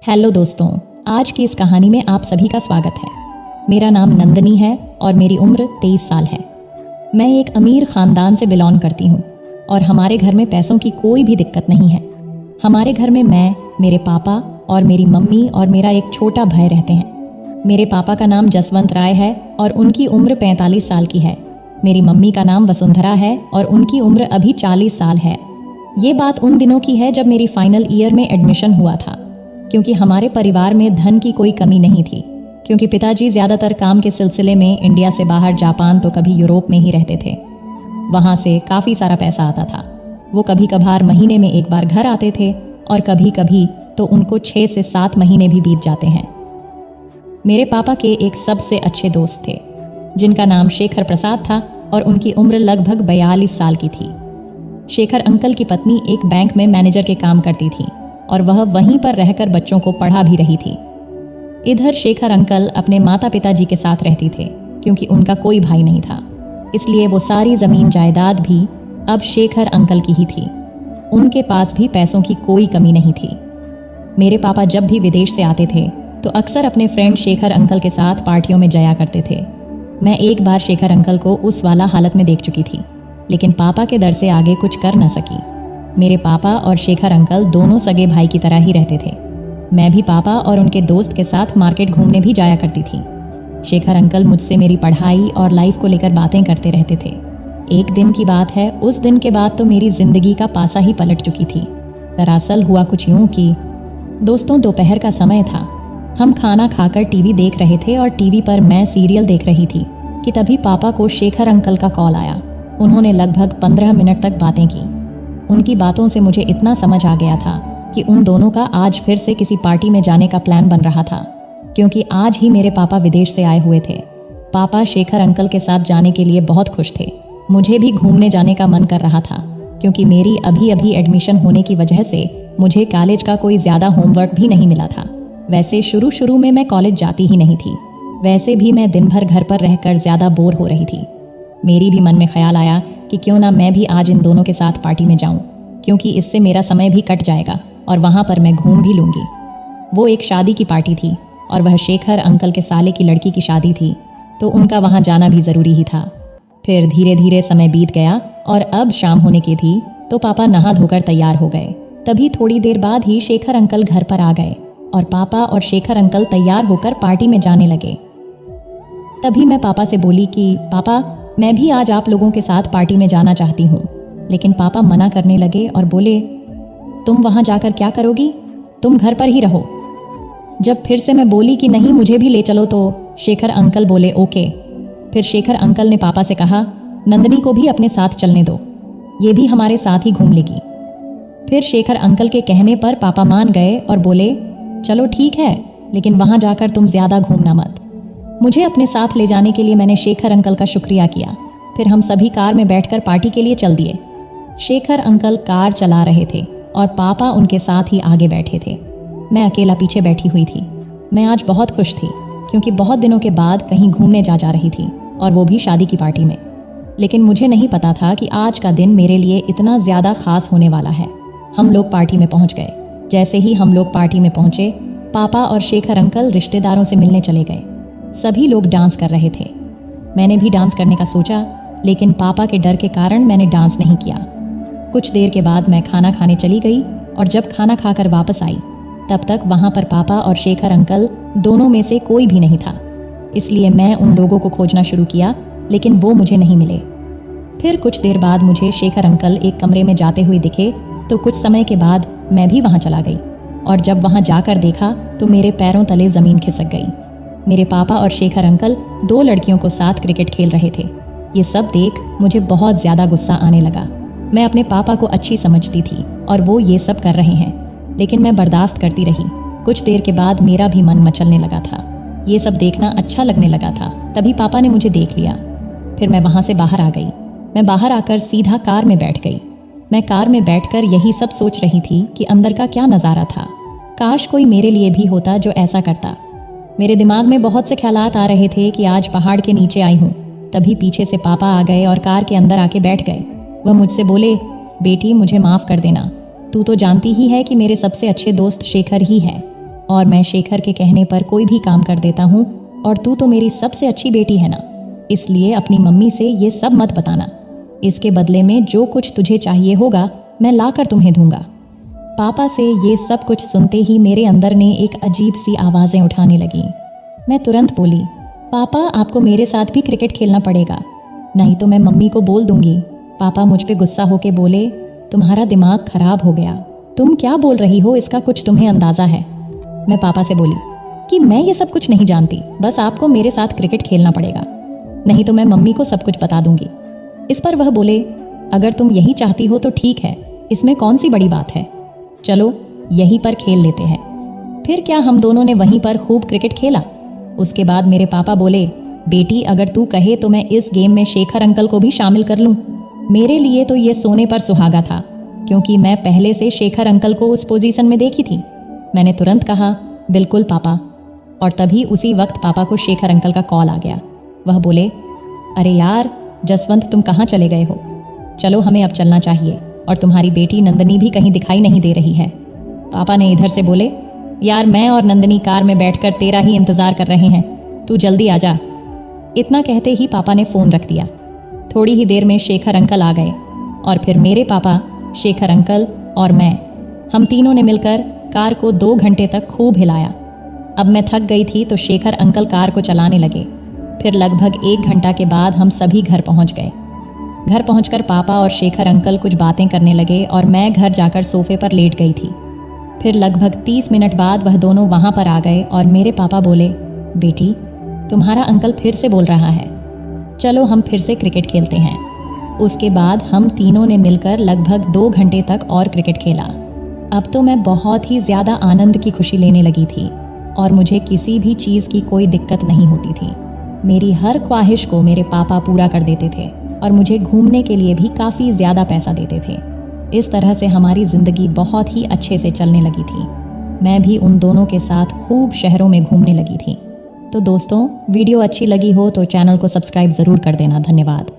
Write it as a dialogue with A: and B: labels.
A: Hello दोस्तों, आज की इस कहानी में आप सभी का स्वागत है। मेरा नाम नंदनी है और मेरी उम्र 23 साल है। मैं एक अमीर ख़ानदान से बिलोंग करती हूँ और हमारे घर में पैसों की कोई भी दिक्कत नहीं है। हमारे घर में मैं, मेरे पापा और मेरी मम्मी और मेरा एक छोटा भाई रहते हैं। मेरे पापा का नाम जसवंत राय है और उनकी उम्र 45 साल की है। मेरी मम्मी का नाम वसुंधरा है और उनकी उम्र अभी 40 साल है। ये बात उन दिनों की है जब मेरी फाइनल ईयर में एडमिशन हुआ था। क्योंकि हमारे परिवार में धन की कोई कमी नहीं थी, क्योंकि पिताजी ज़्यादातर काम के सिलसिले में इंडिया से बाहर जापान तो कभी यूरोप में ही रहते थे। वहाँ से काफ़ी सारा पैसा आता था। वो कभी कभार महीने में एक बार घर आते थे और कभी कभी तो उनको 6 से 7 महीने भी बीत जाते हैं। मेरे पापा के एक सबसे अच्छे दोस्त थे जिनका नाम शेखर प्रसाद था और उनकी उम्र लगभग 42 साल की थी। शेखर अंकल की पत्नी एक बैंक में मैनेजर के काम करती थी और वह वहीं पर रहकर बच्चों को पढ़ा भी रही थी। इधर शेखर अंकल अपने माता पिताजी के साथ रहती थे क्योंकि उनका कोई भाई नहीं था, इसलिए वो सारी ज़मीन जायदाद भी अब शेखर अंकल की ही थी। उनके पास भी पैसों की कोई कमी नहीं थी। मेरे पापा जब भी विदेश से आते थे तो अक्सर अपने फ्रेंड शेखर अंकल के साथ पार्टियों में जाया करते थे। मैं एक बार शेखर अंकल को उस वाला हालत में देख चुकी थी, लेकिन पापा के डर से आगे कुछ कर न सकी। मेरे पापा और शेखर अंकल दोनों सगे भाई की तरह ही रहते थे। मैं भी पापा और उनके दोस्त के साथ मार्केट घूमने भी जाया करती थी। शेखर अंकल मुझसे मेरी पढ़ाई और लाइफ को लेकर बातें करते रहते थे। एक दिन की बात है, उस दिन के बाद तो मेरी जिंदगी का पासा ही पलट चुकी थी। दरअसल हुआ कुछ यूं कि दोस्तों, दोपहर का समय था। हम खाना खाकर टीवी देख रहे थे और टीवी पर मैं सीरियल देख रही थी कि तभी पापा को शेखर अंकल का कॉल आया। उन्होंने लगभग 15 मिनट तक बातें की। उनकी बातों से मुझे इतना समझ आ गया था कि उन दोनों का आज फिर से किसी पार्टी में जाने का प्लान बन रहा था, क्योंकि आज ही मेरे पापा विदेश से आए हुए थे। पापा शेखर अंकल के साथ जाने के लिए बहुत खुश थे। मुझे भी घूमने जाने का मन कर रहा था, क्योंकि मेरी अभी अभी एडमिशन होने की वजह से मुझे कॉलेज का कोई ज़्यादा होमवर्क भी नहीं मिला था। वैसे शुरू में मैं कॉलेज जाती ही नहीं थी। वैसे भी मैं दिन भर घर पर रहकर ज़्यादा बोर हो रही थी। मेरी भी मन में ख्याल आया कि क्यों ना मैं भी आज इन दोनों के साथ पार्टी में जाऊं, क्योंकि इससे मेरा समय भी कट जाएगा और वहाँ पर मैं घूम भी लूँगी। वो एक शादी की पार्टी थी और वह शेखर अंकल के साले की लड़की की शादी थी, तो उनका वहाँ जाना भी ज़रूरी ही था। फिर धीरे धीरे समय बीत गया और अब शाम होने की थी, तो पापा नहा धोकर तैयार हो गए। तभी थोड़ी देर बाद ही शेखर अंकल घर पर आ गए और पापा और शेखर अंकल तैयार होकर पार्टी में जाने लगे। तभी मैं पापा से बोली कि पापा, मैं भी आज आप लोगों के साथ पार्टी में जाना चाहती हूँ। लेकिन पापा मना करने लगे और बोले, तुम वहाँ जाकर क्या करोगी? तुम घर पर ही रहो। जब फिर से मैं बोली कि नहीं, मुझे भी ले चलो, तो शेखर अंकल बोले ओके। फिर शेखर अंकल ने पापा से कहा, नंदनी को भी अपने साथ चलने दो, ये भी हमारे साथ ही घूम लेगी। फिर शेखर अंकल के कहने पर पापा मान गए और बोले, चलो ठीक है, लेकिन वहाँ जाकर तुम ज़्यादा घूमना मत। मुझे अपने साथ ले जाने के लिए मैंने शेखर अंकल का शुक्रिया किया। फिर हम सभी कार में बैठकर पार्टी के लिए चल दिए। शेखर अंकल कार चला रहे थे और पापा उनके साथ ही आगे बैठे थे। मैं अकेला पीछे बैठी हुई थी। मैं आज बहुत खुश थी, क्योंकि बहुत दिनों के बाद कहीं घूमने जा रही थी, और वो भी शादी की पार्टी में। लेकिन मुझे नहीं पता था कि आज का दिन मेरे लिए इतना ज़्यादा खास होने वाला है। हम लोग पार्टी में पहुँच गए। जैसे ही हम लोग पार्टी में पहुँचे, पापा और शेखर अंकल रिश्तेदारों से मिलने चले गए। सभी लोग डांस कर रहे थे। मैंने भी डांस करने का सोचा, लेकिन पापा के डर के कारण मैंने डांस नहीं किया। कुछ देर के बाद मैं खाना खाने चली गई और जब खाना खाकर वापस आई, तब तक वहाँ पर पापा और शेखर अंकल दोनों में से कोई भी नहीं था। इसलिए मैं उन लोगों को खोजना शुरू किया, लेकिन वो मुझे नहीं मिले। फिर कुछ देर बाद मुझे शेखर अंकल एक कमरे में जाते हुए दिखे, तो कुछ समय के बाद मैं भी वहाँ चला गई और जब वहाँ जाकर देखा तो मेरे पैरों तले ज़मीन खिसक गई। मेरे पापा और शेखर अंकल 2 लड़कियों को साथ क्रिकेट खेल रहे थे। ये सब देख मुझे बहुत ज़्यादा गुस्सा आने लगा। मैं अपने पापा को अच्छी समझती थी और वो ये सब कर रहे हैं, लेकिन मैं बर्दाश्त करती रही। कुछ देर के बाद मेरा भी मन मचलने लगा था। ये सब देखना अच्छा लगने लगा था। तभी पापा ने मुझे देख लिया। फिर मैं वहाँ से बाहर आ गई। मैं बाहर आकर सीधा कार में बैठ गई। मैं कार में बैठकर यही सब सोच रही थी कि अंदर का क्या नज़ारा था। काश कोई मेरे लिए भी होता जो ऐसा करता। मेरे दिमाग में बहुत से ख्यालात आ रहे थे कि आज पहाड़ के नीचे आई हूँ। तभी पीछे से पापा आ गए और कार के अंदर आके बैठ गए। वह मुझसे बोले, बेटी, मुझे माफ़ कर देना। तू तो जानती ही है कि मेरे सबसे अच्छे दोस्त शेखर ही है। और मैं शेखर के कहने पर कोई भी काम कर देता हूँ, और तू तो मेरी सबसे अच्छी बेटी है ना, इसलिए अपनी मम्मी से ये सब मत बताना। इसके बदले में जो कुछ तुझे चाहिए होगा मैं लाकर तुम्हें दूंगा। पापा से ये सब कुछ सुनते ही मेरे अंदर ने एक अजीब सी आवाज़ें उठाने लगीं। मैं तुरंत बोली, पापा आपको मेरे साथ भी क्रिकेट खेलना पड़ेगा, नहीं तो मैं मम्मी को बोल दूंगी। पापा मुझ पे गुस्सा होके बोले, तुम्हारा दिमाग खराब हो गया, तुम क्या बोल रही हो, इसका कुछ तुम्हें अंदाज़ा है? मैं पापा से बोली कि मैं ये सब कुछ नहीं जानती, बस आपको मेरे साथ क्रिकेट खेलना पड़ेगा, नहीं तो मैं मम्मी को सब कुछ बता दूंगी। इस पर वह बोले, अगर तुम यही चाहती हो तो ठीक है, इसमें कौन सी बड़ी बात है, चलो यहीं पर खेल लेते हैं। फिर क्या हम दोनों ने वहीं पर खूब क्रिकेट खेला। उसके बाद मेरे पापा बोले, बेटी अगर तू कहे तो मैं इस गेम में शेखर अंकल को भी शामिल कर लूँ। मेरे लिए तो ये सोने पर सुहागा था, क्योंकि मैं पहले से शेखर अंकल को उस पोजीशन में देखी थी। मैंने तुरंत कहा, बिल्कुल पापा। और तभी उसी वक्त पापा को शेखर अंकल का कॉल आ गया। वह बोले, अरे यार जसवंत, तुम कहाँ चले गए हो, चलो हमें अब चलना चाहिए, और तुम्हारी बेटी नंदनी भी कहीं दिखाई नहीं दे रही है। पापा ने इधर से बोले, यार मैं और नंदनी कार में बैठकर तेरा ही इंतज़ार कर रहे हैं, तू जल्दी आ जा। इतना कहते ही पापा ने फ़ोन रख दिया। थोड़ी ही देर में शेखर अंकल आ गए, और फिर मेरे पापा, शेखर अंकल और मैं, हम तीनों ने मिलकर कार को 2 घंटे तक खूब हिलाया। अब मैं थक गई थी तो शेखर अंकल कार को चलाने लगे। फिर लगभग 1 घंटा के बाद हम सभी घर पहुंच गए। घर पहुंचकर पापा और शेखर अंकल कुछ बातें करने लगे और मैं घर जाकर सोफे पर लेट गई थी। फिर लगभग 30 मिनट बाद वह दोनों वहां पर आ गए और मेरे पापा बोले, बेटी तुम्हारा अंकल फिर से बोल रहा है, चलो हम फिर से क्रिकेट खेलते हैं। उसके बाद हम तीनों ने मिलकर लगभग 2 घंटे तक और क्रिकेट खेला। अब तो मैं बहुत ही ज़्यादा आनंद की खुशी लेने लगी थी और मुझे किसी भी चीज़ की कोई दिक्कत नहीं होती थी। मेरी हर ख्वाहिश को मेरे पापा पूरा कर देते थे और मुझे घूमने के लिए भी काफ़ी ज़्यादा पैसा देते थे। इस तरह से हमारी ज़िंदगी बहुत ही अच्छे से चलने लगी थी। मैं भी उन दोनों के साथ खूब शहरों में घूमने लगी थी। तो दोस्तों, वीडियो अच्छी लगी हो तो चैनल को सब्सक्राइब ज़रूर कर देना। धन्यवाद।